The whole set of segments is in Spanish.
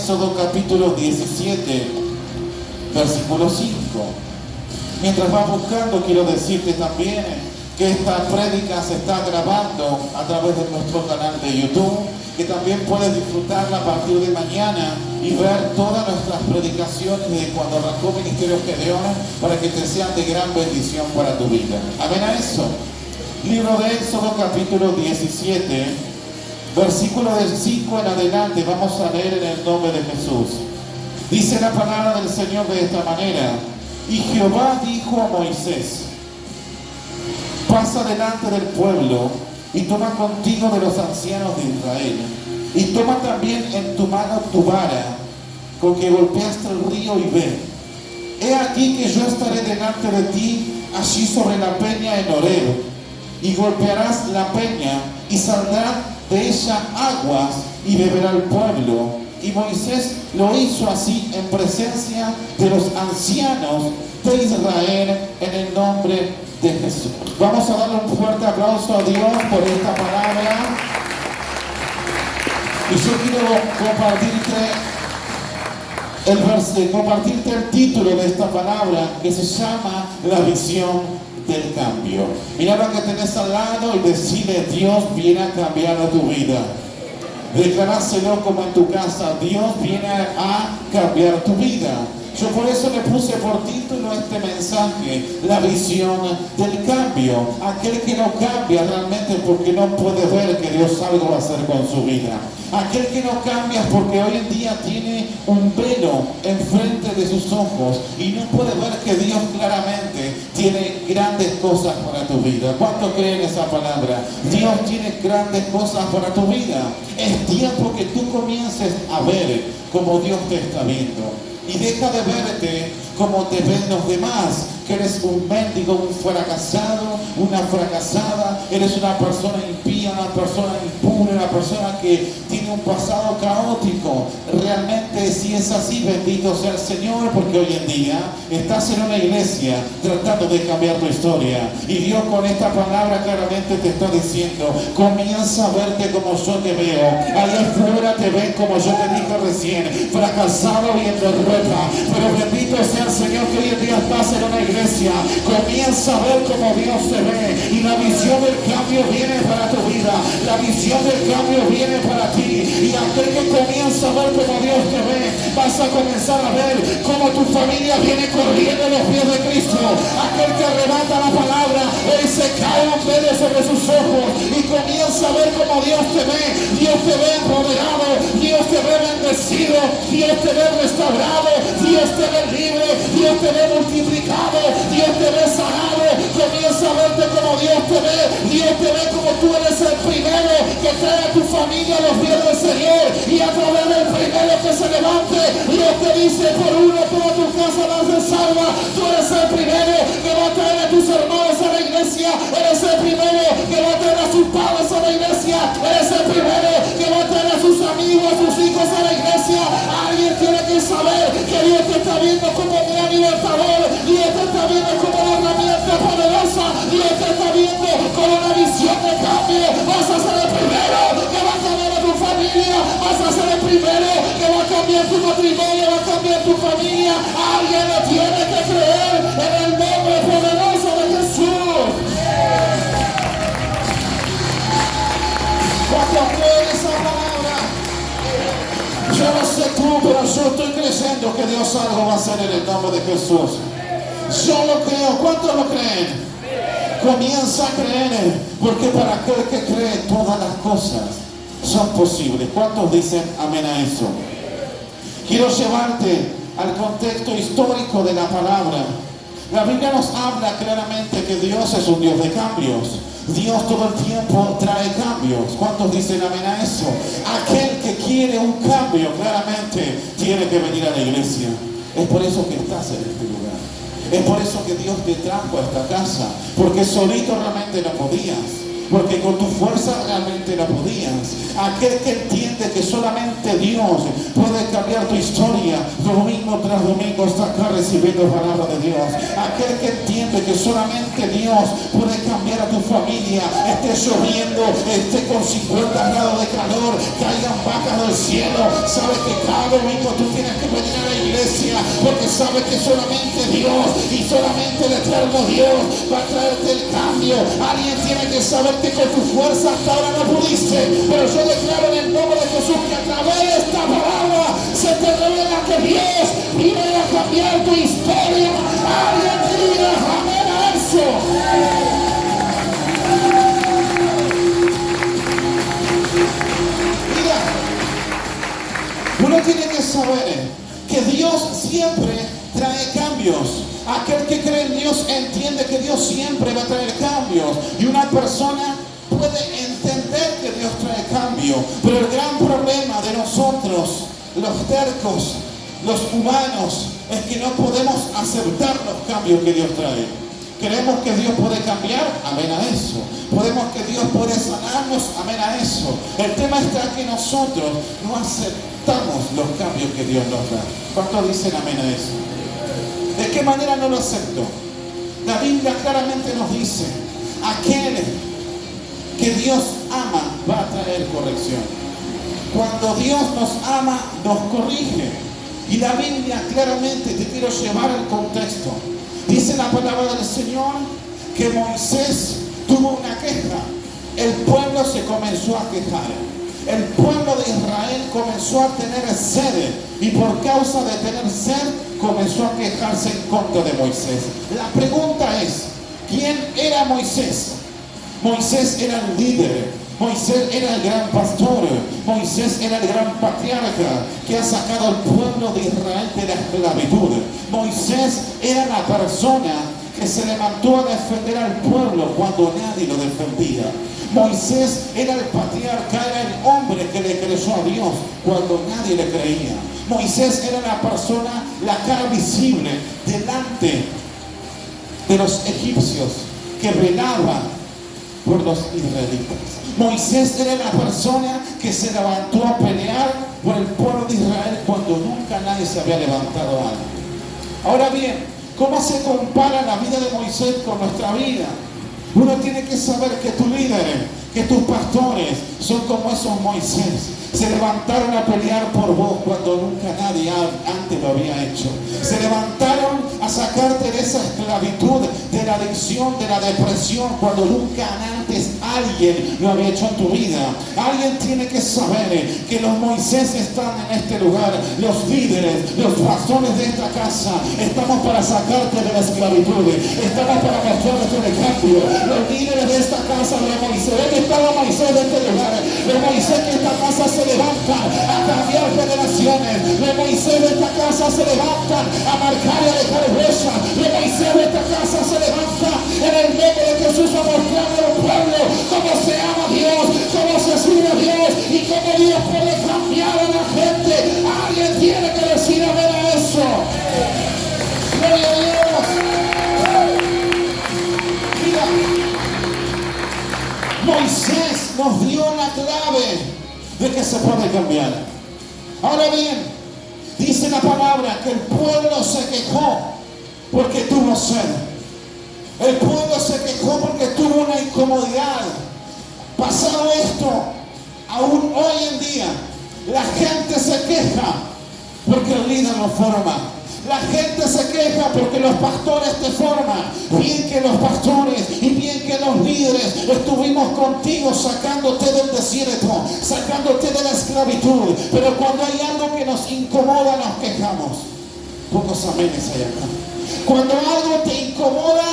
Éxodo capítulo 17, versículo 5. Mientras vas buscando, quiero decirte también que esta prédica se está grabando a través de nuestro canal de YouTube, que también puedes disfrutarla a partir de mañana y ver todas nuestras predicaciones de cuando arrancó Ministerio Gedeón, para que te sean de gran bendición para tu vida. Amén a eso. Libro de Éxodo capítulo 17, versículo del 5 en adelante, vamos a leer en el nombre de Jesús. Dice la palabra del Señor de esta manera: y Jehová dijo a Moisés: pasa delante del pueblo y toma contigo de los ancianos de Israel, y toma también en tu mano tu vara con que golpeaste el río, y ve, he aquí que yo estaré delante de ti allí sobre la peña en Horeb, y golpearás la peña y saldrá de ella aguas y beberá el pueblo. Y Moisés lo hizo así en presencia de los ancianos de Israel, en el nombre de Jesús. Vamos a darle un fuerte aplauso a Dios por esta palabra. Y yo quiero compartirte el título de esta palabra, que se llama La visión del cambio. Mira lo que tenés al lado y decide: Dios viene a cambiar tu vida. Declarárselo como en tu casa: Dios viene a cambiar tu vida. Yo por eso le puse por título este mensaje: la visión del cambio. Aquel que no cambia realmente porque no puede ver que Dios algo va a hacer con su vida. Aquel que no cambia porque hoy en día tiene un velo enfrente de sus ojos y no puede ver que Dios claramente tiene grandes cosas para tu vida. ¿Cuánto creen esa palabra? Dios tiene grandes cosas para tu vida. Es tiempo que tú comiences a ver como Dios te está viendo. Y deja de verte como te ven los demás, que eres un mendigo, un fracasado, una fracasada, eres una persona impía, una persona impura, una persona que tiene un pasado caótico. Realmente, si es así, bendito sea el Señor, porque hoy en día estás en una iglesia tratando de cambiar tu historia. Y Dios con esta palabra claramente te está diciendo: comienza a verte como yo te veo. Allá afuera te ven como yo te dije recién, fracasado y en derrota. Pero bendito sea el Señor que hoy en día estás en una iglesia. Comienza a ver como Dios te ve, y la visión del cambio viene para tu vida. La visión del cambio viene para ti. Y aquel que comienza a ver como Dios te ve, vas a comenzar a ver como tu familia viene corriendo a los pies de Cristo. Aquel que arrebata la palabra, él se cae un velo sobre sus ojos y comienza a ver como Dios te ve. Dios te ve empoderado, Dios te ve bendecido, Dios te ve restaurado, Dios te ve libre, Dios te ve multiplicado, Dios te ve sanado. Comienza a verte como Dios te ve. Dios te ve como tú eres el primero que trae a tu familia a los pies del Señor, y a través del primero que se levante, Dios te dice: por uno toda tu casa va a ser salva. Tú eres el primero que va a traer a tus hermanos a la iglesia, eres el primero que va a traer a sus padres a la iglesia, eres el primero que va a traer a sus amigos, a sus hijos a la iglesia. Alguien tiene que saber que Dios te está viendo como un gran libertador, Dios te está viendo como una herramienta poderosa, Dios te está viendo con una visión de cambio. Vas a ser el primero que va a cambiar a tu familia, vas a ser el primero que va a cambiar tu matrimonio, va a cambiar tu familia. Alguien le tiene que creer en el nombre poderoso de Jesús. Cuando creen esa palabra, yo no sé tú, pero yo estoy creyendo que Dios algo va a hacer en el nombre de Jesús. Yo lo creo. ¿Cuántos lo creen? Comienza a creer, porque para aquel que cree todas las cosas son posibles. ¿Cuántos dicen amén a eso? Quiero llevarte al contexto histórico de la palabra. La Biblia nos habla claramente que Dios es un Dios de cambios. Dios todo el tiempo trae cambios. ¿Cuántos dicen amén a eso? Aquel que quiere un cambio claramente tiene que venir a la iglesia. Es por eso que estás en este lugar. Es por eso que Dios te trajo a esta casa, porque solito realmente no podías, porque con tu fuerza realmente no podías. Aquel que entiende que solamente Dios puede cambiar tu historia, domingo tras domingo está acá recibiendo palabra de Dios. Aquel que entiende que solamente Dios puede cambiar a tu familia, esté lloviendo, esté con 50 grados de calor, caigan vacas del cielo, sabe que cada domingo tú tienes que venir a la iglesia, porque sabe que solamente Dios y solamente el eterno Dios va a traerte el cambio. Alguien tiene que saber que con tu fuerza hasta ahora no pudiste, pero yo declaro en el nombre de Jesús que a través de esta palabra se te revela que Dios viene a cambiar tu historia. Alguien diga amén a eso. Mira, uno tiene que saber que Dios siempre trae cambios. Aquel que cree en Dios entiende que Dios siempre va a traer cambios. Y una persona puede entender que Dios trae cambio. Pero el gran problema de nosotros, los tercos, los humanos, es que no podemos aceptar los cambios que Dios trae. Creemos que Dios puede cambiar, amén a eso. Podemos que Dios puede sanarnos, amén a eso. El tema está que nosotros no aceptamos los cambios que Dios nos da. ¿Cuántos dicen amén a eso? ¿De qué manera no lo acepto? La Biblia claramente nos dice, aquel que Dios ama va a traer corrección. Cuando Dios nos ama, nos corrige. Y la Biblia claramente, te quiero llevar al contexto. Dice la palabra del Señor que Moisés tuvo una queja. El pueblo se comenzó a quejar. El pueblo de Israel comenzó a tener sed. Y por causa de tener sed, comenzó a quejarse en contra de Moisés. La pregunta es, ¿quién era Moisés? Moisés era el líder. Moisés era el gran pastor. Moisés era el gran patriarca que ha sacado al pueblo de Israel de la esclavitud. Moisés era la persona que se levantó a defender al pueblo cuando nadie lo defendía. Moisés era el patriarca, era el hombre que le creyó a Dios cuando nadie le creía. Moisés era la persona, la cara visible delante de los egipcios que velaba por los israelitas. Moisés era la persona que se levantó a pelear por el pueblo de Israel cuando nunca nadie se había levantado antes. Ahora bien, ¿cómo se compara la vida de Moisés con nuestra vida? Uno tiene que saber que tu líder, que tus pastores son como esos Moisés. Se levantaron a pelear por vos cuando nunca nadie antes lo había hecho. Se levantaron a sacarte de esa esclavitud, de la adicción, de la depresión, cuando nunca antes alguien lo había hecho en tu vida. Alguien tiene que saber que los Moisés están en este lugar. Los líderes, los pastores de esta casa, estamos para sacarte de la esclavitud. Estamos para mostrarte el cambio. Los líderes de esta casa, los Moisés, ¿ven que estaba Moisés de este lugar? Los Moisés que esta casa se levantan a cambiar generaciones. Los Moisés de esta casa se levantan a marcar y a dejar huella. Los Moisés de esta casa se levantan en el nombre de Jesús a mostrarle al pueblo cómo se ama a Dios, cómo se sirve a Dios y cómo Dios puede cambiar a la gente. Alguien tiene que decir amén a eso. Gloria a Dios. Mira, Moisés nos dio la clave de que se puede cambiar. Ahora bien, dice la palabra que el pueblo se quejó porque tuvo sed. El pueblo se quejó porque tuvo una incomodidad. Pasado esto, aún hoy en día, la gente se queja porque el líder lo forma. La gente se queja porque los pastores te forman. Bien que los pastores y bien que los líderes estuvimos contigo sacándote del desierto, sacándote de la esclavitud. Pero cuando hay algo que nos incomoda, nos quejamos. Pocos amenes hay acá. Cuando algo te incomoda,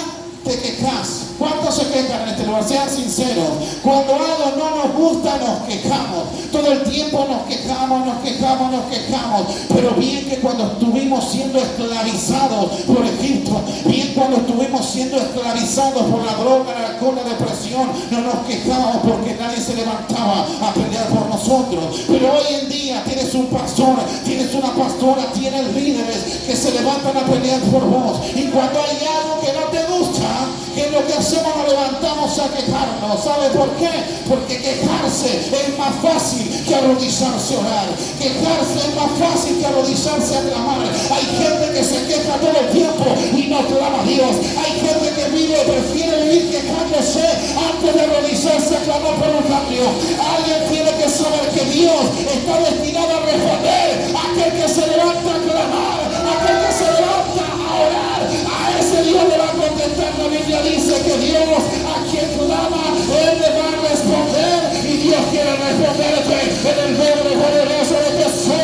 te quejas. ¿Cuántos se quejan en este lugar? Sean sinceros. Cuando algo no nos gusta, nos quejamos. Todo el tiempo nos quejamos, nos quejamos, nos quejamos. Pero bien que cuando estuvimos siendo esclavizados por Egipto, bien cuando estuvimos siendo esclavizados por la droga, el alcohol, la depresión, no nos quejamos porque nadie se levantaba a pelear por nosotros. Pero hoy en día tienes un pastor, tienes una pastora, tienes líderes que se levantan a pelear por vos. Y cuando hay algo que no te gusta, ¿qué es lo que hacemos? Nos levantamos a quejarnos. ¿Sabe por qué? Porque quejarse es más fácil que arrodillarse a orar. Quejarse es más fácil que arrodillarse arrodillarse a clamar. Hay gente que se queja todo el tiempo y no clama a Dios. Hay gente que prefiere vivir quejándose antes de arrodillarse a clamar por un cambio. Alguien tiene que saber que Dios está destinado a responder a aquel que se levanta a clamar, a aquel que se levanta a orar. A ese Dios le va a contestar. La Biblia dice que Dios a quien clama, Él le va a responder, y Dios quiere responderte en el nombre poderoso de Jesús.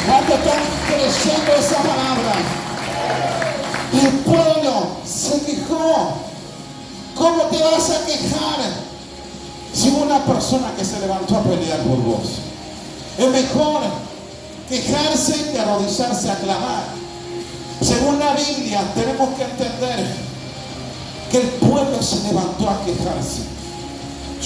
¿Cuánto están creyendo esa palabra? El pueblo se quejó. ¿Cómo te vas a quejar si una persona que se levantó a pelear por vos? Es mejor quejarse que arrodillarse a clamar. Según la Biblia, tenemos que entender que el pueblo se levantó a quejarse.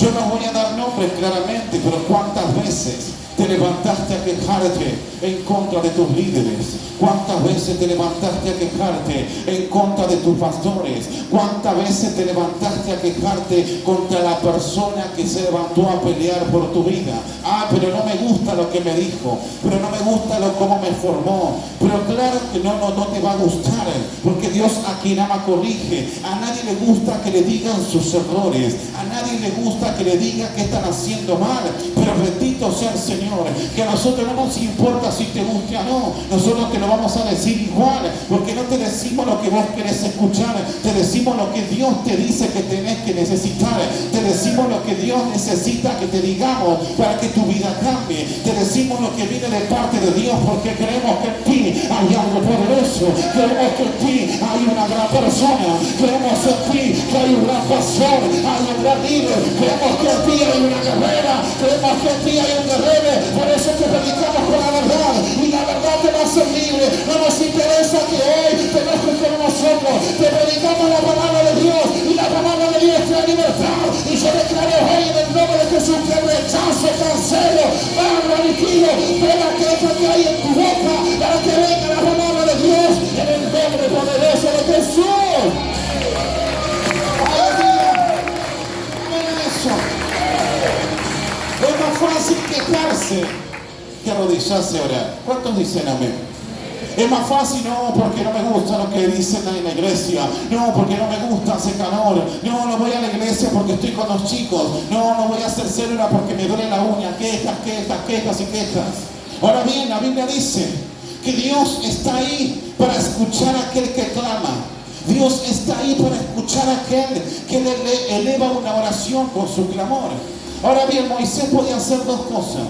Yo no voy a dar nombres claramente, pero ¿cuántas veces te levantaste a quejarte en contra de tus líderes? ¿Cuántas veces te levantaste a quejarte en contra de tus pastores? ¿Cuántas veces te levantaste a quejarte contra la persona que se levantó a pelear por tu vida? Ah, pero no me gusta lo que me dijo, pero no me gusta cómo me formó. Pero claro que no te va a gustar, porque Dios a quien ama corrige. A nadie le gusta que le digan sus errores, a nadie le gusta que le digan que están haciendo mal. Pero bendito sea el Señor, que a nosotros no nos importa si te guste o no. Nosotros te lo vamos a decir igual, porque no te decimos lo que vos querés escuchar, te decimos lo que Dios te dice que tenés que necesitar, te decimos lo que Dios necesita que te digamos para que tu vida cambie, te decimos lo que viene de parte de Dios, porque creemos que en ti hay algo poderoso, creemos que en ti hay una gran persona, creemos en ti que hay un gran pastor, hay un gran líder, creemos que en ti hay una guerrera, creemos que en ti hay un guerrero. Por eso te predicamos con la verdad, y la verdad te va a hacer libre. No nos interesa que hoy te enojes con nosotros, te predicamos la palabra de Dios, y la palabra de Dios te da libertad. Y yo declaro hoy en el nombre de Jesús que rechazo, cancelo, barro, aniquilo toda queja que hay en tu boca, para que venga la palabra de Dios en el nombre poderoso de Jesús. Aleluya. Amén. Eso. Es más fácil quejarse que arrodillarse a orar. ¿Cuántos dicen amén? Es más fácil, no, porque no me gusta lo que dicen en la iglesia, no, porque no me gusta, hace calor, no voy a la iglesia porque estoy con los chicos, no voy a hacer célula porque me duele la uña, quejas y quejas. Ahora bien, la Biblia dice que Dios está ahí para escuchar a aquel que clama. Dios está ahí para escuchar a aquel que le eleva una oración con su clamor. Ahora bien, Moisés podía hacer dos cosas: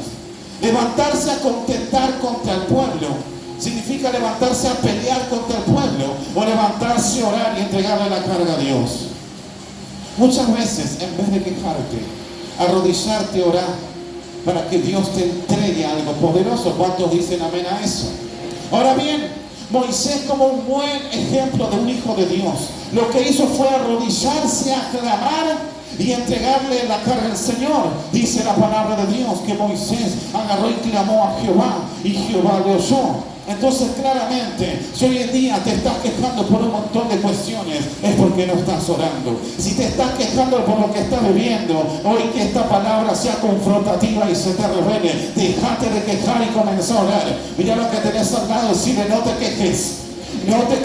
levantarse a contentar contra el pueblo, significa levantarse a pelear contra el pueblo, o levantarse a orar y entregarle la carga a Dios. Muchas veces, en vez de quejarte, arrodillarte a orar para que Dios te entregue algo poderoso. ¿Cuántos dicen amén a eso? Ahora bien, Moisés, como un buen ejemplo de un hijo de Dios, lo que hizo fue arrodillarse a clamar y entregarle la carga al Señor. Dice la palabra de Dios que Moisés agarró y clamó a Jehová, y Jehová le oyó. Entonces, claramente, si hoy en día te estás quejando por un montón de cuestiones, es porque no estás orando. Si te estás quejando por lo que estás viviendo, hoy que esta palabra sea confrontativa y se te revele, déjate de quejar y comenzá a orar. Mira lo que tenés al lado, decirle: no te quejes. No te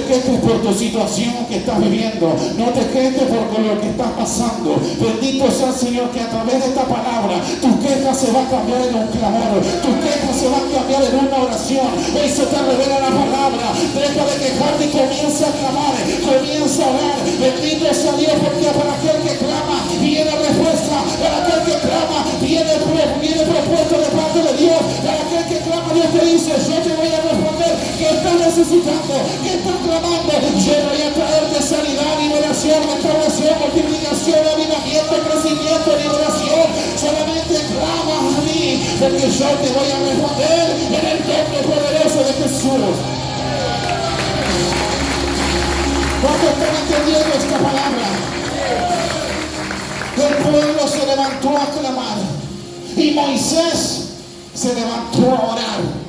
quejes por tu situación que estás viviendo, no te quejes por lo que estás pasando. Bendito sea el Señor, que a través de esta palabra tu queja se va a cambiar en un clamor, tu queja se va a cambiar en una oración. Hoy se te revela la palabra: deja de quejarte y comienza a clamar, comienza a orar. Bendito sea Dios, porque para aquel que clama viene respuesta, para aquel que clama viene propuesto de parte de Dios. Para aquel que clama, Dios te dice: yo te voy a responder. ¿Qué estás necesitando? ¿Qué estás clamando? Yo voy a traerte sanidad, liberación, restauración, multiplicación, avivamiento, crecimiento, liberación. Solamente clama a mí, porque yo te voy a responder en el nombre poderoso de Jesús. ¿Cuántos están entendiendo esta palabra? El pueblo se levantó a clamar, y Moisés se levantó a orar.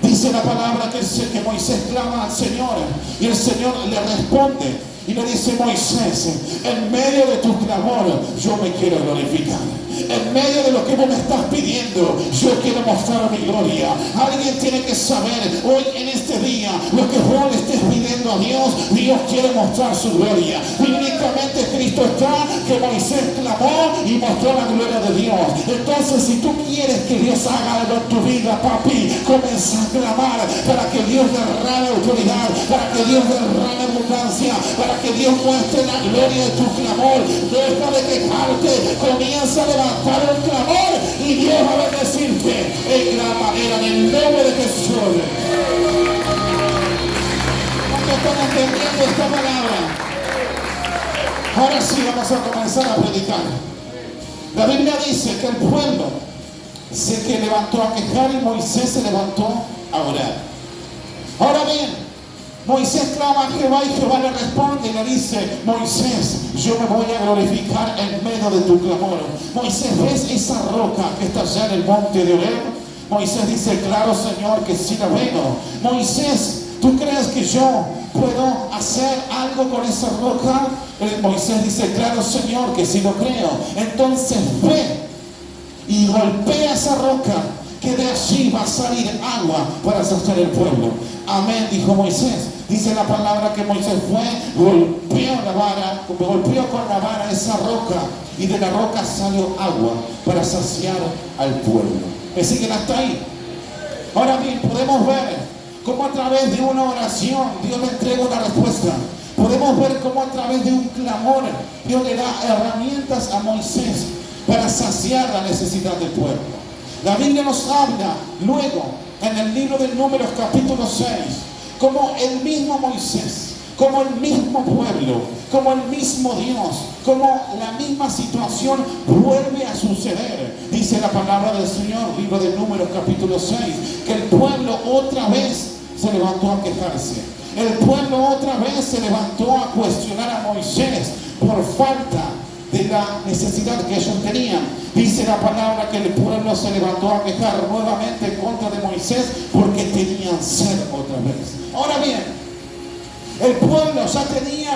Dice la palabra que Moisés clama al Señor, y el Señor le responde. Y le dice: Moisés, en medio de tu clamor, yo me quiero glorificar. En medio de lo que vos me estás pidiendo, yo quiero mostrar mi gloria. Alguien tiene que saber hoy en este día, lo que vos le estés pidiendo a Dios, Dios quiere mostrar su gloria. Bíblicamente Cristo está que Moisés clamó y mostró la gloria de Dios. Entonces, si tú quieres que Dios haga algo en tu vida, papi, comienza a clamar para que Dios derrame autoridad, para que Dios derrame abundancia, para que Dios muestre la gloria de tu clamor. Deja de quejarte, comienza a levantar un clamor y Dios va a bendecirte en gran manera, en el nombre de Jesús. ¿Cuántos están entendiendo esta palabra? Ahora sí vamos a comenzar a predicar. La Biblia dice que el pueblo se levantó a quejar y Moisés se levantó a orar. Ahora bien, Moisés clama a Jehová y Jehová le responde y le dice: Moisés, yo me voy a glorificar en medio de tu clamor. Moisés, ¿ves esa roca que está allá en el monte de Horeb? Moisés dice: claro, Señor, que sí la veo. Moisés, ¿tú crees que yo puedo hacer algo con esa roca? Moisés dice: claro, Señor, que sí lo creo. Entonces ve y golpea esa roca, que de allí va a salir agua para saciar el pueblo. Amén, dijo Moisés. Dice la palabra que Moisés fue, golpeó con la vara esa roca, y de la roca salió agua para saciar al pueblo. ¿Me siguen hasta ahí? Ahora bien, podemos ver cómo a través de una oración Dios le entrega una respuesta. Podemos ver cómo a través de un clamor Dios le da herramientas a Moisés para saciar la necesidad del pueblo. La Biblia nos habla luego en el libro de Números capítulo 6, como el mismo Moisés, como el mismo pueblo, como el mismo Dios, como la misma situación vuelve a suceder. Dice la palabra del Señor, libro de Números capítulo 6, que el pueblo otra vez se levantó a quejarse. El pueblo otra vez se levantó a cuestionar a Moisés por falta de la necesidad que ellos tenían. Dice la palabra que el pueblo se levantó a quejar nuevamente en contra de Moisés porque tenían sed otra vez. Ahora bien, el pueblo ya tenía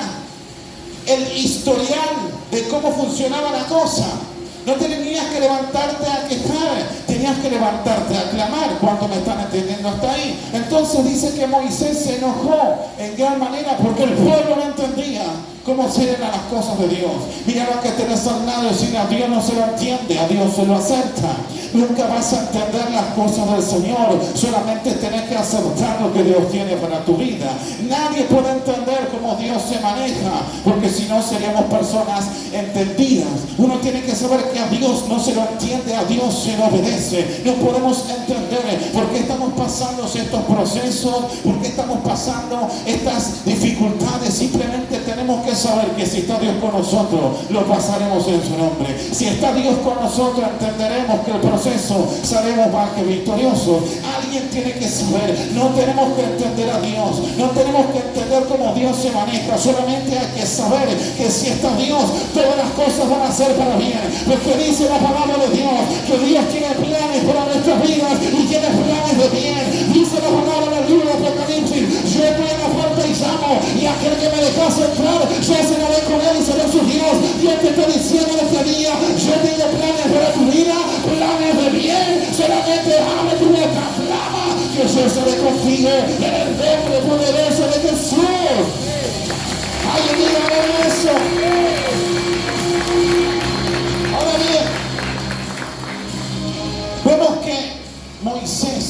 el historial de cómo funcionaba la cosa. No tenías que levantarte a quejar, tenías que levantarte a clamar. ¿Cuánto me están entendiendo hasta ahí? Entonces dice que Moisés se enojó en gran manera porque el pueblo no entendía cómo serían las cosas de Dios. Mira lo que tenés al lado y si a Dios no se lo entiende, a Dios se lo acepta. Nunca vas a entender las cosas del Señor, solamente tenés que aceptar lo que Dios tiene para tu vida. Nadie puede entender cómo Dios se maneja, porque si no seríamos personas entendidas. Uno tiene que saber que a Dios no se lo entiende, a Dios se lo obedece. No podemos entender por qué estamos pasando estos procesos, por qué estamos pasando estas dificultades. Simplemente tenemos que saber que si está Dios con nosotros, lo pasaremos en su nombre. Si está Dios con nosotros, entenderemos que el proceso seremos más que victoriosos. Alguien tiene que saber, no tenemos que entender a Dios, no tenemos que entender cómo Dios se maneja, solamente hay que saber que si está Dios, todas las cosas van a ser para bien, porque dice la palabra de Dios, que Dios tiene planes para nuestras vidas y tiene planes de bien. Dice la palabra del libro de Apocalipsis: yo estoy en la puerta y llamo, y aquel que me dejase entrar, yo cenaré con él y seré su Dios. Dios te está diciendo en este día: yo tengo planes para tu vida, planes de bien. Solamente abre tu boca, clama, que yo seré contigo en el nombre poderoso de Jesús. Ay, dígame eso. Ahora bien, vemos que Moisés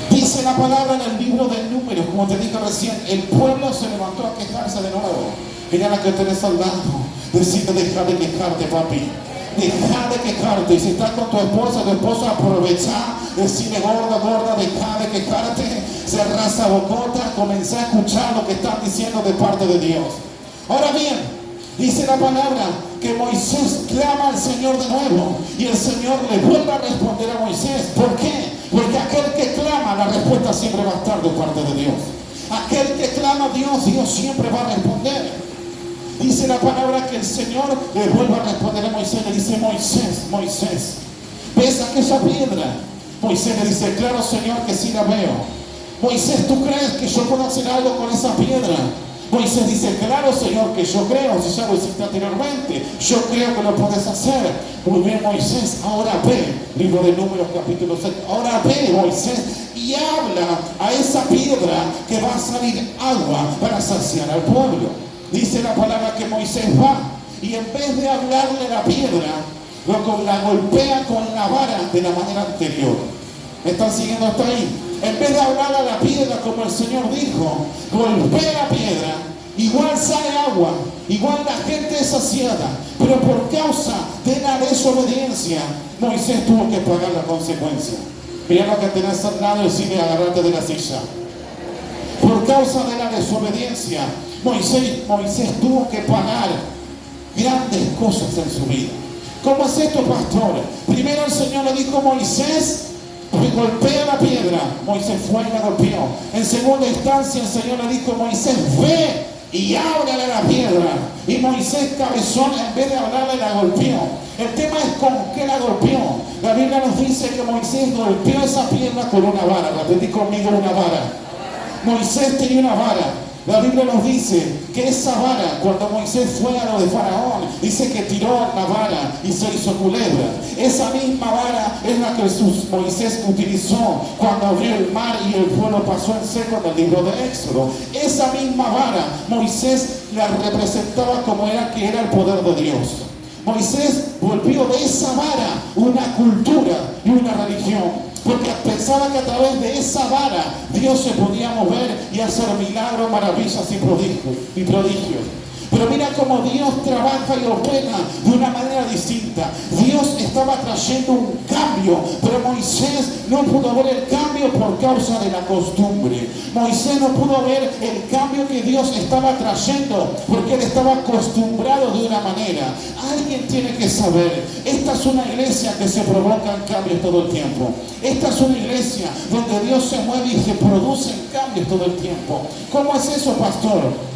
dice la palabra en el libro de Números, como te dije recién, el pueblo se levantó a quejarse de nuevo. Mira la que tenés al lado, decirte: deja de quejarte, papi. Deja de quejarte. Y si estás con tu esposa, aprovecha, decirle: gorda, gorda, deja de quejarte. Cerrá esa bocota, comenzá a escuchar lo que están diciendo de parte de Dios. Ahora bien, dice la palabra que Moisés clama al Señor de nuevo y el Señor le vuelve a responder a Moisés. ¿Por qué? Porque aquel que clama, la respuesta siempre va a estar de parte de Dios. Aquel que clama a Dios, Dios siempre va a responder. Dice la palabra que el Señor le vuelve a responder a Moisés. Le dice: Moisés, Moisés, ¿ves aquella piedra? Moisés le dice: claro, Señor, que sí la veo. Moisés, ¿tú crees que yo puedo hacer algo con esa piedra? Moisés dice, claro Señor, que yo creo, si ya lo hiciste anteriormente, yo creo que lo puedes hacer. Muy bien Moisés, ahora ve, libro de Números capítulo 6, ahora ve Moisés y habla a esa piedra que va a salir agua para saciar al pueblo. Dice la palabra que Moisés va y en vez de hablarle a la piedra, la golpea con la vara de la manera anterior. ¿Me están siguiendo hasta ahí? En vez de hablar a la piedra como el Señor dijo, golpea la piedra, igual sale agua, igual la gente es saciada, pero por causa de la desobediencia, Moisés tuvo que pagar la consecuencia. Mira lo que tenés al lado y sigue agarrarte de la silla. Por causa de la desobediencia, Moisés tuvo que pagar grandes cosas en su vida. ¿Cómo es esto, pastor? Primero el Señor le dijo a Moisés, golpea la piedra. Moisés fue y la golpeó. En segunda instancia el Señor le dijo a Moisés, ve y háblale a la piedra. Y Moisés cabezón, en vez de hablarle, la golpeó. El tema es con qué la golpeó. La Biblia nos dice que Moisés golpeó esa piedra con una vara. Repetí conmigo, una vara. Moisés tenía una vara. La Biblia nos dice que esa vara, cuando Moisés fue a lo de Faraón, dice que tiró la vara y se hizo culebra. Esa misma vara es la que Moisés utilizó cuando abrió el mar y el pueblo pasó en seco en el libro de Éxodo. Esa misma vara Moisés la representaba como era que era el poder de Dios. Moisés volvió de esa vara una cultura y una religión. Porque pensaba que a través de esa vara Dios se podía mover y hacer milagros, maravillas y prodigios. Pero mira cómo Dios trabaja y opera de una manera distinta. Dios estaba trayendo un cambio, pero Moisés no pudo ver el cambio por causa de la costumbre. Moisés no pudo ver el cambio que Dios estaba trayendo porque él estaba acostumbrado de una manera. Alguien tiene que saber, esta es una iglesia que se provocan cambios todo el tiempo. Esta es una iglesia donde Dios se mueve y se producen cambios todo el tiempo. ¿Cómo es eso, pastor?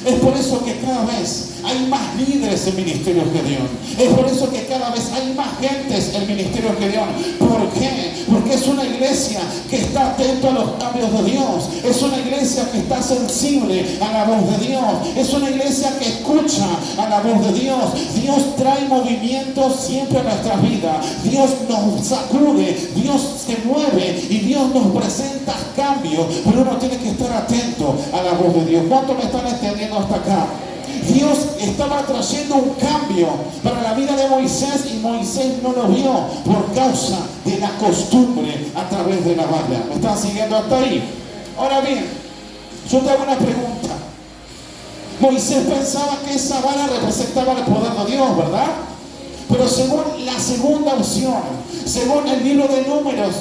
Es por eso que cada vez hay más líderes en Ministerio Gedeón. Es por eso que cada vez hay más gentes en Ministerio Gedeón. ¿Por qué? Porque es una iglesia que está atento a los cambios de Dios. Es una iglesia que está sensible a la voz de Dios. Es una iglesia que escucha a la voz de Dios. Dios trae movimientos siempre a nuestras vidas. Dios nos sacude, Dios se mueve y Dios nos presenta cambios. Pero uno tiene que estar atento a la voz de Dios. ¿Cuánto me están entendiendo hasta acá? Dios estaba trayendo un cambio para la vida de Moisés y Moisés no lo vio por causa de la costumbre a través de la vara. ¿Me están siguiendo hasta ahí? Ahora bien, yo te hago una pregunta. Moisés pensaba que esa vara representaba el poder de Dios, ¿verdad? Pero según la segunda opción, según el libro de Números,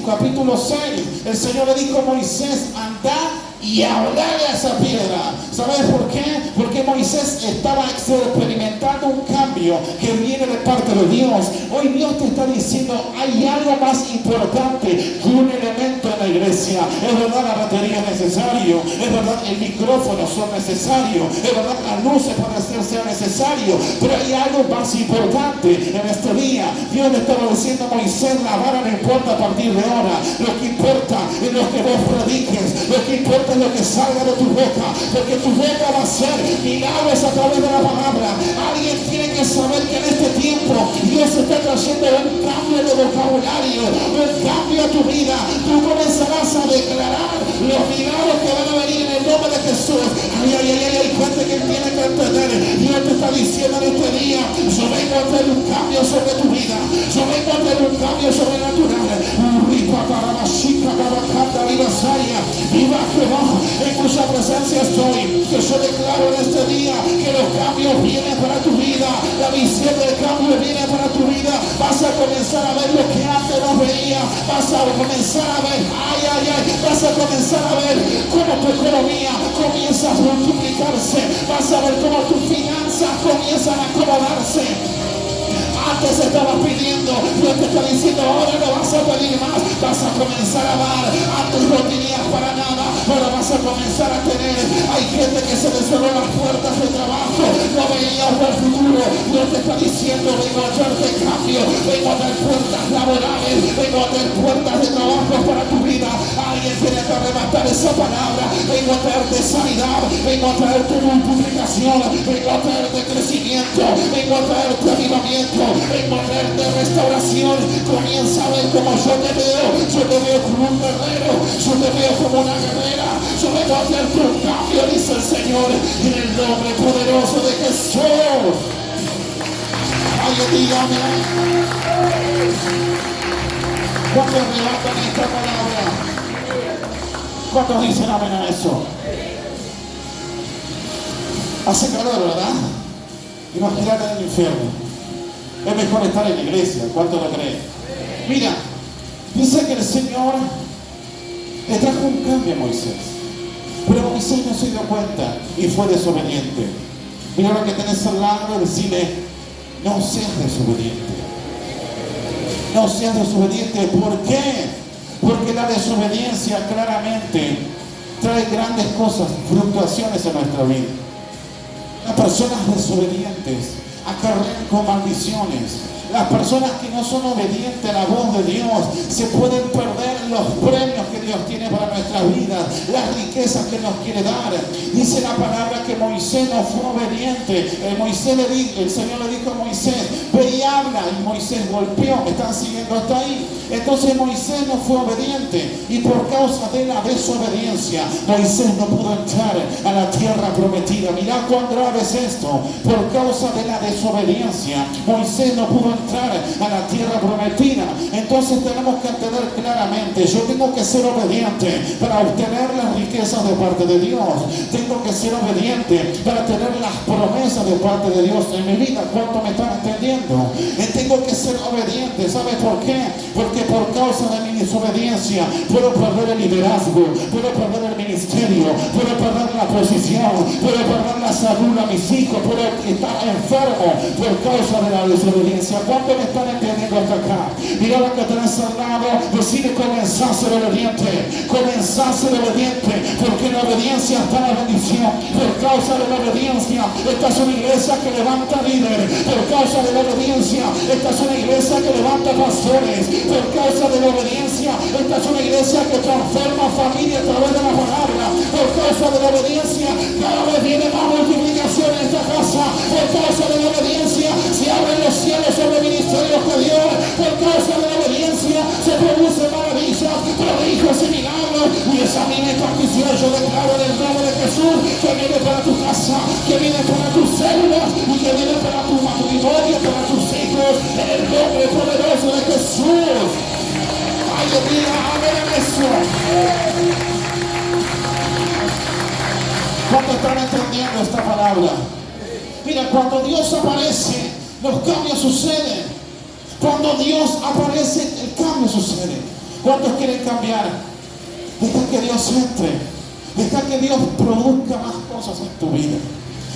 capítulo 6, el Señor le dijo a Moisés, anda y hablarle a esa piedra. ¿Sabes por qué? Porque Moisés estaba experimentando un cambio que viene de parte de Dios. Hoy Dios te está diciendo, hay algo más importante que un elemento en la iglesia. Es verdad, la batería es necesario. Es verdad, el micrófono son necesarios. Es verdad, las luces pueden ser necesarios. Pero hay algo más importante en este día. Dios le estaba diciendo a Moisés, la vara no importa a partir de ahora. Lo que importa es lo que vos prediques. Lo que importa es lo que salga de tu boca, porque tu boca va a ser milagros a través de la palabra. Alguien tiene que saber que en este tiempo Dios está trayendo un cambio de vocabulario, un cambio a tu vida. Tú comenzarás a declarar los milagros que van a venir en el nombre de Jesús. Hay gente que tiene que entender. Dios te está diciendo en este día, yo vengo a hacer un cambio sobre tu vida, yo vengo a hacer un cambio sobrenatural. Viva Jehová, en cuya presencia estoy, que yo declaro en este día que los cambios vienen para tu vida, la visión del cambio viene para tu vida. Vas a comenzar a ver lo que antes no veías, vas a comenzar a ver, vas a comenzar a ver cómo tu economía comienza a multiplicarse, vas a ver cómo tus finanzas comienzan a acomodarse. Antes estabas pidiendo, Dios te está diciendo, ahora no vas a pedir más, vas a comenzar a dar. Antes no tenías para nada, ahora vas a comenzar a tener. Hay gente que se le cerró las puertas de trabajo, no veía un buen futuro. Dios te está diciendo, vengo a hacerte cambio, vengo a dar puertas laborales, vengo a dar puertas de trabajo para tu vida. Alguien tiene que arrebatar esa palabra. Vengo a traerte sanidad, vengo a traerte multiplicación, vengo a traerte crecimiento, vengo a traerte avivamiento, vengo a traerte restauración. Comienza a ver como yo te veo como un guerrero, yo te veo como una guerrera, yo vengo a hacerte un cambio, dice el Señor, en el nombre poderoso de Jesús. Ay, dígame, ¿cuántos arrebatan esta palabra? ¿Cuántos dicen amén a eso? Hace calor, ¿verdad? Imagínate en el infierno. Es mejor estar en la iglesia. ¿Cuánto lo creen? Mira, dice que el Señor le trajo un cambio a Moisés. Pero Moisés no se dio cuenta y fue desobediente. Mira lo que tenés al lado, decirle, no seas desobediente. No seas desobediente. ¿Por qué? Porque la desobediencia claramente trae grandes cosas, fluctuaciones en nuestra vida. Las personas desobedientes acarrean con maldiciones. Las personas que no son obedientes a la voz de Dios se pueden perder los premios que Dios tiene para nuestras vidas, las riquezas que nos quiere dar. Dice la palabra que Moisés no fue obediente. El Señor le dijo a Moisés, ve y habla, y Moisés golpeó. ¿Me están siguiendo hasta ahí? Entonces Moisés no fue obediente, y por causa de la desobediencia Moisés no pudo entrar a la tierra prometida. Mirá cuán grave es esto. Por causa de la desobediencia Moisés no pudo entrar a la tierra prometida. Entonces tenemos que entender claramente, yo tengo que ser obediente para obtener las riquezas de parte de Dios. Tengo que ser obediente para tener las promesas de parte de Dios en mi vida. ¿Cuánto me están entendiendo? Tengo que ser obediente. ¿Sabe por qué? Porque por causa de mi desobediencia puedo perder el liderazgo, puedo perder el ministerio, puedo perder la posición, puedo perder la salud a mis hijos, puedo estar enfermo por causa de la desobediencia. ¿Cuánto me están entendiendo hasta acá? Mira lo que tenés al lado, decide comenzar a ser obediente, comenzar a ser obediente, porque en la obediencia está la bendición. Por causa de la obediencia, esta es una iglesia que levanta líderes. Por causa de la obediencia, esta es una iglesia que levanta pastores. Por causa de la obediencia, esta es una iglesia que transforma familia a través de la palabra. Por causa de la obediencia, cada vez viene más multiplicación en esta casa. Por causa de la obediencia, se abren los cielos sobre ministerios de Dios. Por causa de la obediencia, se producen maravillas, prodigios y milagros. Y esa misma partición yo declaro en el nombre de Jesús, que viene para tu casa, que viene para tus células, y que viene para tu matrimonio, para tus hijos, en el nombre poderoso de Jesús. Ay, mira, amén en eso. ¿Cuánto están entendiendo esta palabra? Mira, cuando Dios aparece, los cambios suceden. Cuando Dios aparece, el cambio sucede. ¿Cuántos quieren cambiar? Deja que Dios entre. Deja que Dios produzca más cosas en tu vida.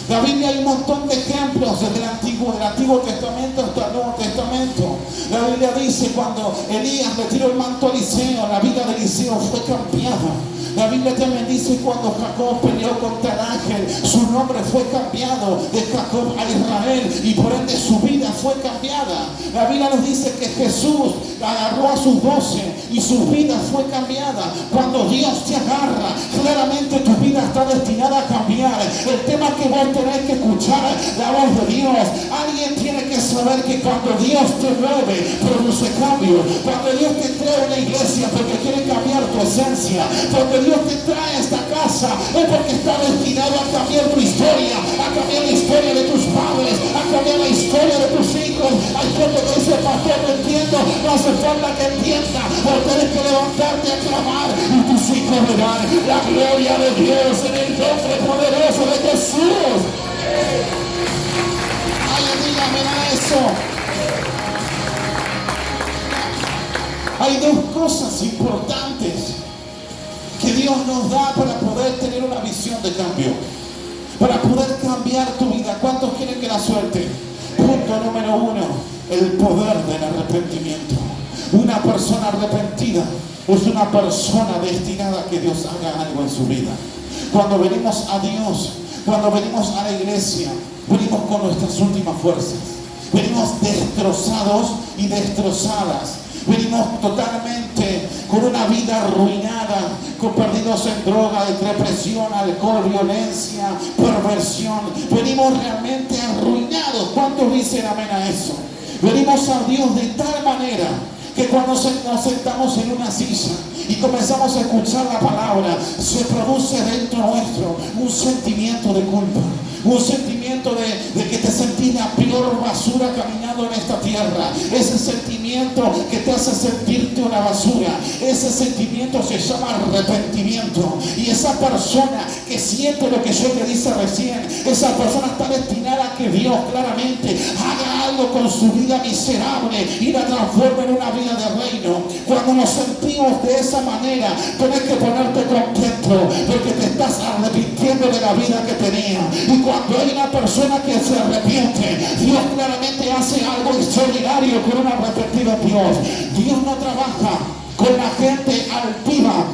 La Biblia hay un montón de ejemplos desde el Antiguo Testamento hasta el Nuevo Testamento. La Biblia dice cuando Elías le tiró el manto a Eliseo, la vida de Eliseo fue cambiada. La Biblia también dice cuando Jacob peleó contra el ángel, su nombre fue cambiado de Jacob a Israel, y por ende su vida fue cambiada. La Biblia nos dice que Jesús agarró a sus 12 y su vida fue cambiada. Cuando Dios te agarra, claramente tu vida está destinada a cambiar. El tema que vos tenés que escuchar la voz de Dios. Alguien tiene que saber que cuando Dios te mueve, produce cambio. Cuando Dios te trae a una iglesia porque quiere cambiar tu esencia, cuando Dios te trae a esta casa es porque está destinado a cambiar tu historia, a cambiar la historia de tus padres, a cambiar la historia de tus hijos. Hay gente que dice, pastor, no entiendo. No hace falta que entienda, pero tienes que levantarte a clamar y tus hijos verán la gloria de Dios en el nombre poderoso de Jesús. Ay, dígame eso. Hay dos cosas importantes que Dios nos da para poder tener una visión de cambio, para poder cambiar tu vida. ¿Cuántos quieren que la suelte? Punto número 1, el poder del arrepentimiento. Una persona arrepentida es una persona destinada a que Dios haga algo en su vida. Cuando venimos a Dios, cuando venimos a la iglesia, venimos con nuestras últimas fuerzas. Venimos destrozados y destrozadas. Venimos totalmente con una vida arruinada, perdidos en droga, depresión, alcohol, violencia, perversión. Venimos realmente arruinados. ¿Cuántos dicen amén a eso? Venimos a Dios de tal manera que cuando nos sentamos en una silla y comenzamos a escuchar la palabra, se produce dentro nuestro un sentimiento de culpa, un sentimiento de que te sentís la peor basura caminando en esta tierra. Ese sentimiento que te hace sentirte una basura, ese sentimiento se llama arrepentimiento. Y esa persona que siente lo que yo te dije recién, esa persona está destinada a que Dios claramente haga algo con su vida miserable y la transforme en una vida de reino. Cuando nos sentimos de esa manera, tienes que ponerte contento porque te estás arrepintiendo de la vida que tenía. Y cuando hay una persona que se arrepiente, Dios claramente hace algo extraordinario con un arrepentido Dios. Dios no trabaja con la gente altiva.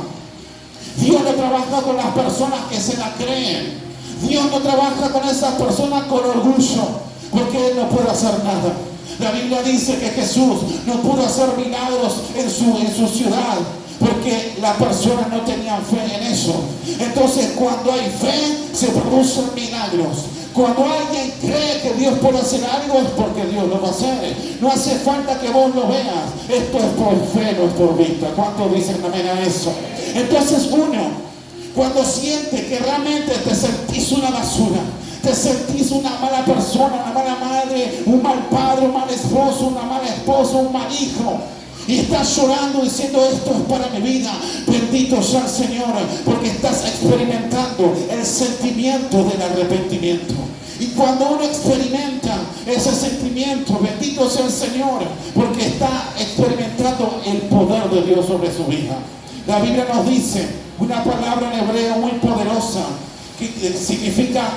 Dios no trabaja con las personas que se la creen. Dios no trabaja con esas personas con orgullo, porque Él no puede hacer nada. La Biblia dice que Jesús no pudo hacer milagros en su ciudad porque las personas no tenían fe en eso. Entonces, cuando hay fe, se producen milagros. Cuando alguien cree que Dios puede hacer algo, es porque Dios lo va a hacer. No hace falta que vos lo veas. Esto es por fe, no es por vista. ¿Cuántos dicen amén a eso? Entonces, cuando siente que realmente te sentís una basura, te sentís una mala persona, una mala madre, un mal padre, un mal esposo, una mala esposa, un mal hijo, y estás llorando diciendo esto es para mi vida, bendito sea el Señor, porque estás experimentando el sentimiento del arrepentimiento. Y cuando uno experimenta ese sentimiento, bendito sea el Señor, porque está experimentando el poder de Dios sobre su vida. La Biblia nos dice una palabra en hebreo muy poderosa que significa,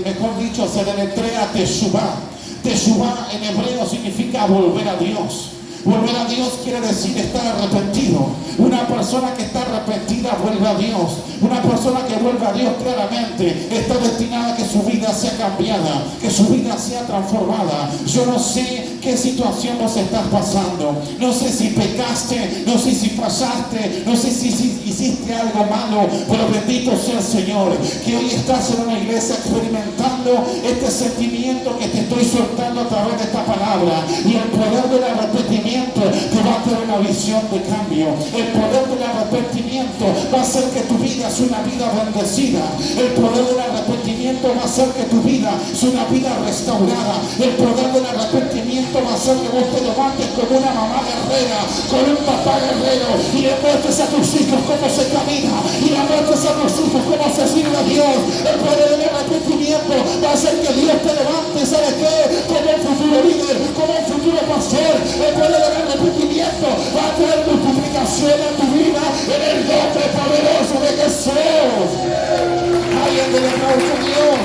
mejor dicho, se deletrea Teshuvah. Teshuvah en hebreo significa volver a Dios. Volver a Dios quiere decir estar arrepentido. Una persona que está arrepentida vuelve a Dios. Una persona que vuelve a Dios claramente está destinada a que su vida sea cambiada, que su vida sea transformada. Yo no sé qué situación vos estás pasando. No sé si pecaste, no sé si fallaste, no sé si hiciste algo malo, pero bendito sea el Señor, que hoy estás en una iglesia experimentando este sentimiento que te estoy soltando a través de esta palabra. Y el poder del arrepentimiento te va a tener una visión de cambio. El poder del arrepentimiento va a hacer que tu vida sea una vida bendecida. El poder del arrepentimiento va a hacer que tu vida sea una vida restaurada. El poder del arrepentimiento va a hacer que vos te levantes como una mamá guerrera, con un papá guerrero, y le muestres a tus hijos cómo se camina, y le muestres a tus hijos cómo se sirve a Dios. El poder del arrepentimiento va a hacer que Dios te levante, ¿sabes qué? Como un futuro líder, como un futuro pastor. El poder del arrepentimiento va a traer multiplicación en tu vida en el nombre poderoso de Jesús. Alguien le aplauso a Dios.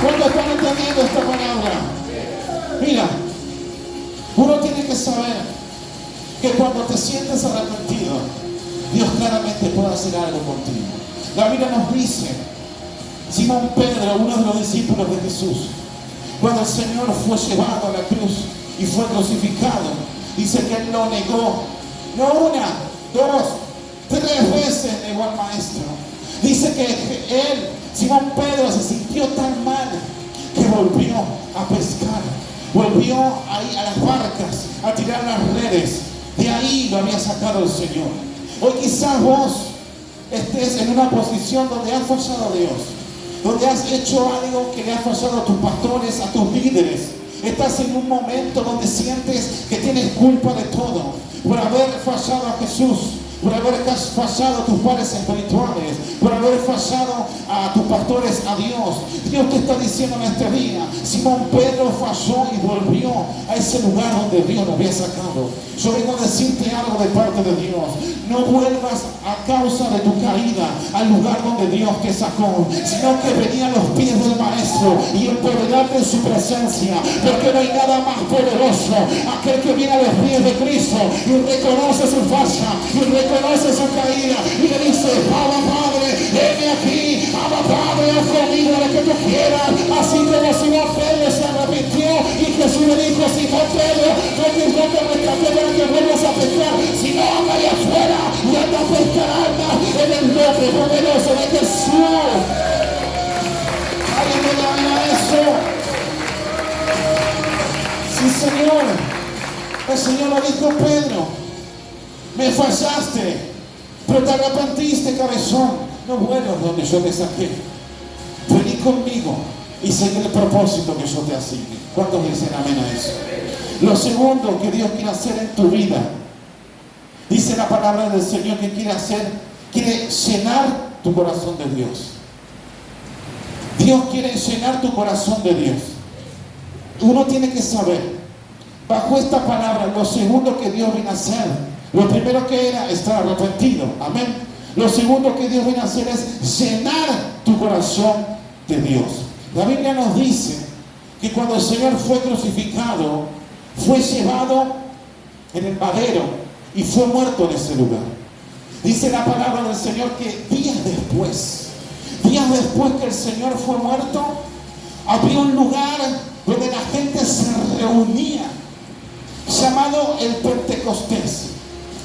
¿Cuándo están entendiendo esta palabra? Mira, uno tiene que saber que cuando te sientes arrepentido, Dios claramente puede hacer algo contigo. La Biblia nos dice, Simón Pedro, uno de los discípulos de Jesús, cuando el Señor fue llevado a la cruz y fue crucificado, dice que Él lo negó, no una, dos, tres veces negó al Maestro. Dice que Él, Simón Pedro, se sintió tan mal que volvió a pescar, volvió ahí a las barcas, a tirar las redes. De ahí lo había sacado el Señor. Hoy quizás vos estés en una posición donde has fallado a Dios, donde has hecho algo que le ha fallado a tus pastores, a tus líderes. Estás en un momento donde sientes que tienes culpa de todo por haber fallado a Jesús, por haber fallado a tus padres espirituales, por haber fallado a tus pastores, a Dios. Dios te está diciendo en este día, Simón Pedro falló y volvió a ese lugar donde Dios lo había sacado. Yo vengo a decirte algo de parte de Dios. No vuelvas a causa de tu caída al lugar donde Dios te sacó, sino que venía a los pies del Maestro y empoderarte en su presencia, porque no hay nada más poderoso aquel que viene a los pies de Cristo y reconoce su falla y reconoce su caída y le dice: Abba Padre, heme aquí, Abba Padre, haz conmigo lo que tú quieras. Así como Simón Pedro se arrepintió y Jesús le dijo: Simón Pedro, no te rescaté para que vuelvas a pescar, sino anda allá afuera y anda a pescar almas en el nombre poderoso de Jesús. ¿Alguien me da eso? Sí, Señor. El Señor le dijo: Pedro, me fallaste, pero te arrepentiste, cabezón. No vuelvas donde yo te saqué. Vení conmigo y sigue el propósito que yo te asigne. ¿Cuántos dicen amén a eso? Lo segundo que Dios quiere hacer en tu vida, dice la palabra del Señor que quiere llenar tu corazón de Dios. Dios quiere llenar tu corazón de Dios. Uno tiene que saber, bajo esta palabra, lo segundo que Dios viene a hacer. Lo primero que era estar arrepentido. Amén. Lo segundo que Dios viene a hacer es llenar tu corazón de Dios. La Biblia nos dice que cuando el Señor fue crucificado, fue llevado en el madero y fue muerto en ese lugar. Dice la palabra del Señor que días después que el Señor fue muerto, había un lugar donde la gente se reunía, llamado el Pentecostés.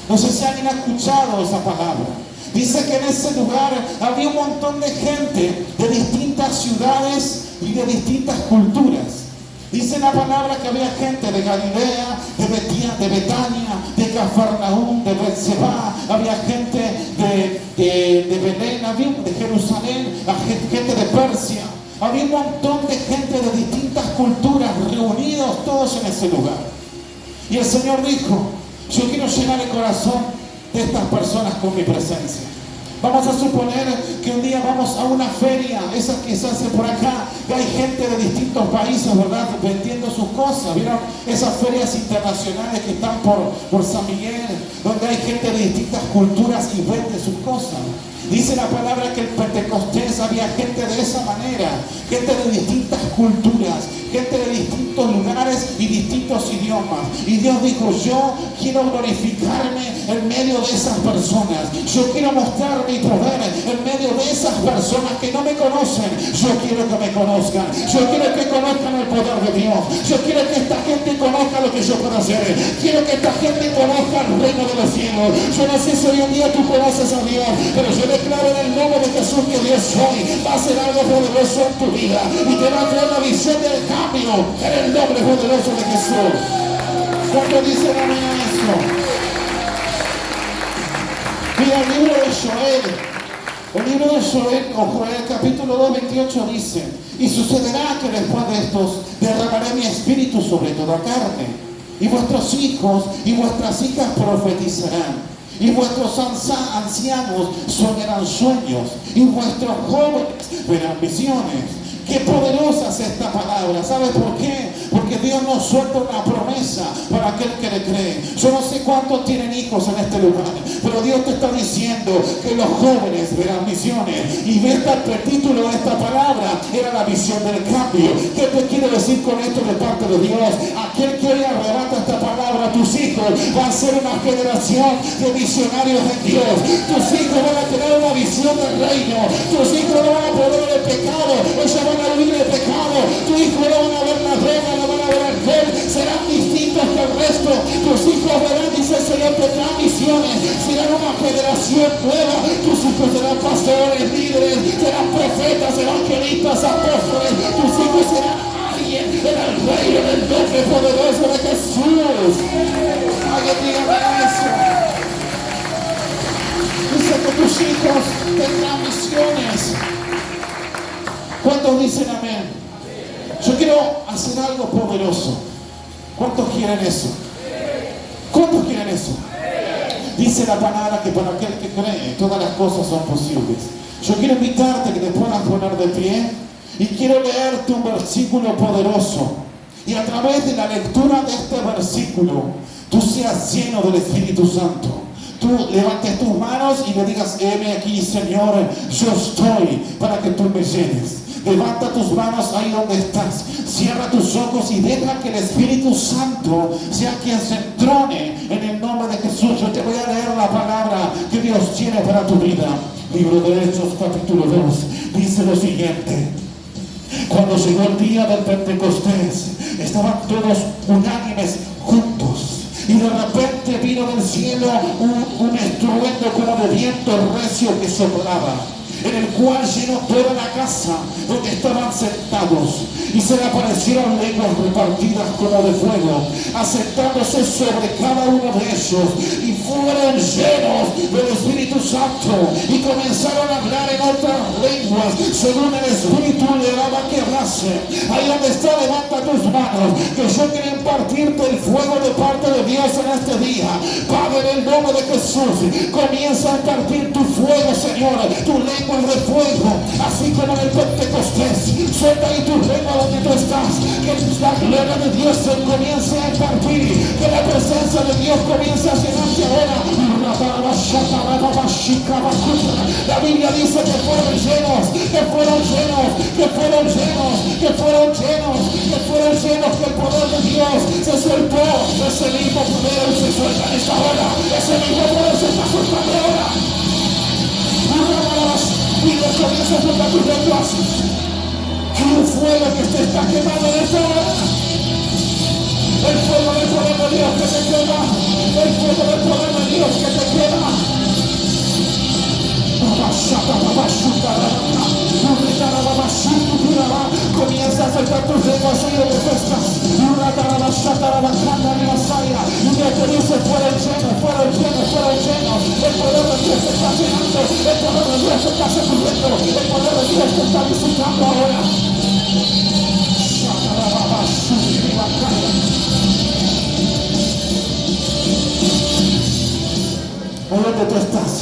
No sé si alguien ha escuchado esa palabra. Dice que en ese lugar había un montón de gente de distintas ciudades y de distintas culturas. Dice la palabra que había gente de Galilea, de Betania, de Cafarnaúm, de Betseba, había gente de Belén, había de Jerusalén, gente de Persia. Había un montón de gente de distintas culturas reunidos todos en ese lugar. Y el Señor dijo: yo quiero llenar el corazón de estas personas con mi presencia. Vamos a suponer que un día vamos a una feria, esa que se hace por acá, que hay gente de distintos países, ¿verdad?, vendiendo sus cosas. ¿Vieron esas ferias internacionales que están por San Miguel, donde hay gente de distintas culturas y vende sus cosas? Dice la palabra que el Pentecostés había gente de esa manera, gente de distintas culturas, gente de distintos lugares y distintos idiomas. Y Dios dijo: yo quiero glorificarme en medio de esas personas. Yo quiero mostrar mi poder en medio de esas personas que no me conocen. Yo quiero que me conozcan. Yo quiero que conozcan el poder de Dios. Yo quiero que esta gente conozca lo que yo puedo hacer. Quiero que esta gente conozca el reino de los cielos. Yo no sé si hoy en día tú conoces a Dios, pero yo declaro en el nombre de Jesús que Dios hoy va a hacer algo poderoso en tu vida y te va a traer la visión del cambio en el nombre poderoso de Jesús. ¿Cuánto dicen amén a eso? Mira, el libro de Joel, o Joel capítulo 2, 28 dice: y sucederá que después de estos derramaré mi espíritu sobre toda carne, y vuestros hijos y vuestras hijas profetizarán, y vuestros ancianos soñarán sueños, y vuestros jóvenes verán visiones. Qué poderosa es esta palabra. ¿Sabes por qué? Porque Dios nos suelta una promesa para aquel que le cree. Yo no sé cuántos tienen hijos en este lugar, pero Dios te está diciendo que los jóvenes verán visiones. Y el título de esta palabra era la visión del cambio. ¿Qué te quiero decir con esto de parte de Dios? Aquel que hoy arrebata esta palabra, tus hijos van a ser una generación de visionarios de Dios. Tus hijos van a tener una visión del reino. Tus hijos no van a poder ver el pecado, ellos van a vivir el pecado. Tus hijos no van a ver la regla, no van a ver el gel. Serán distintos que el resto. Tus hijos verán, dice el Señor, tendrán visiones. Serán una generación nueva. Tus hijos serán pastores, líderes, serán profetas, evangelistas, apóstoles. Tus hijos serán alguien en el reino del nombre poderoso de Jesús. Alguien dígame eso. Dice que tus hijos tendrán visiones. ¿Cuántos dicen amén? Yo quiero hacer algo poderoso. ¿Cuántos quieren eso? ¿Cuántos quieren eso? Dice la palabra que para aquel que cree, todas las cosas son posibles. Yo quiero invitarte a que te puedas poner de pie y quiero leerte un versículo poderoso. Y a través de la lectura de este versículo, tú seas lleno del Espíritu Santo. Tú levantes tus manos y le digas: heme aquí, Señor, yo estoy para que tú me llenes. Levanta tus manos ahí donde estás, cierra tus ojos y deja que el Espíritu Santo sea quien se entrone en el nombre de Jesús. Yo te voy a leer la palabra que Dios tiene para tu vida. Libro de Hechos, capítulo 2, dice lo siguiente: cuando llegó el día del Pentecostés, estaban todos unánimes juntos. Y de repente vino del cielo un estruendo como de viento recio que soplaba, en el cual llenó toda la casa donde estaban sentados. Y se le aparecieron lenguas repartidas como de fuego, asentándose sobre cada uno de ellos. Y fueron llenos del Espíritu Santo y comenzaron a hablar en otras lenguas, según el Espíritu le daba que hablase. Ahí donde está, levanta tus manos, que yo quiero impartirte el fuego de parte de Dios en este día. Padre, en el nombre de Jesús, comienza a impartir tu fuego, Señor, tu lengua de fuego, así como en el Pentecostés. Suelta ahí tu lengua donde tú estás, que la gloria de Dios se comience a impartir, que la presencia de Dios comience a llenarte ahora. La Biblia dice que fueron llenos, que fueron llenos, que fueron llenos, que fueron llenos, que fueron llenos, que el poder de Dios se soltó. Ese mismo poder se suelta en esta hora, ese mismo poder se está soltando ahora. Y le comienza a soltar tus lenguas. Hay un fuego que se está quemando en esta hora. El fuego del poder de Dios que te quema. El fuego del poder de Dios que te quema. Comienza a soltar tus lenguas ahí donde tú estás. Y Dios te dice: fuera lleno, fuera lleno, fuera lleno. El poder de Dios se está llenando. El poder de Dios se está sacudiendo. El poder de Dios te está visitando ahora. Ahí donde tú estás,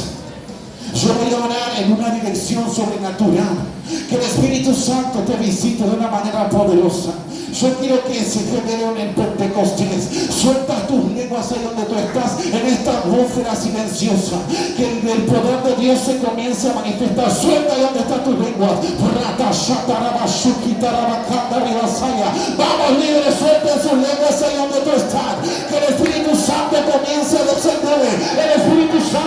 yo voy a orar en una dirección sobrenatural. Que el Espíritu Santo te visite de una manera poderosa. Yo quiero que se genere en Pentecostés. Suelta tus lenguas ahí donde tú estás, en esta atmósfera silenciosa. Que el poder de Dios se comience a manifestar. Suelta ahí donde está tu lengua. Vamos, líderes, suelten sus lenguas ahí donde tú estás. Que el Espíritu Santo comience a descender. El Espíritu Santo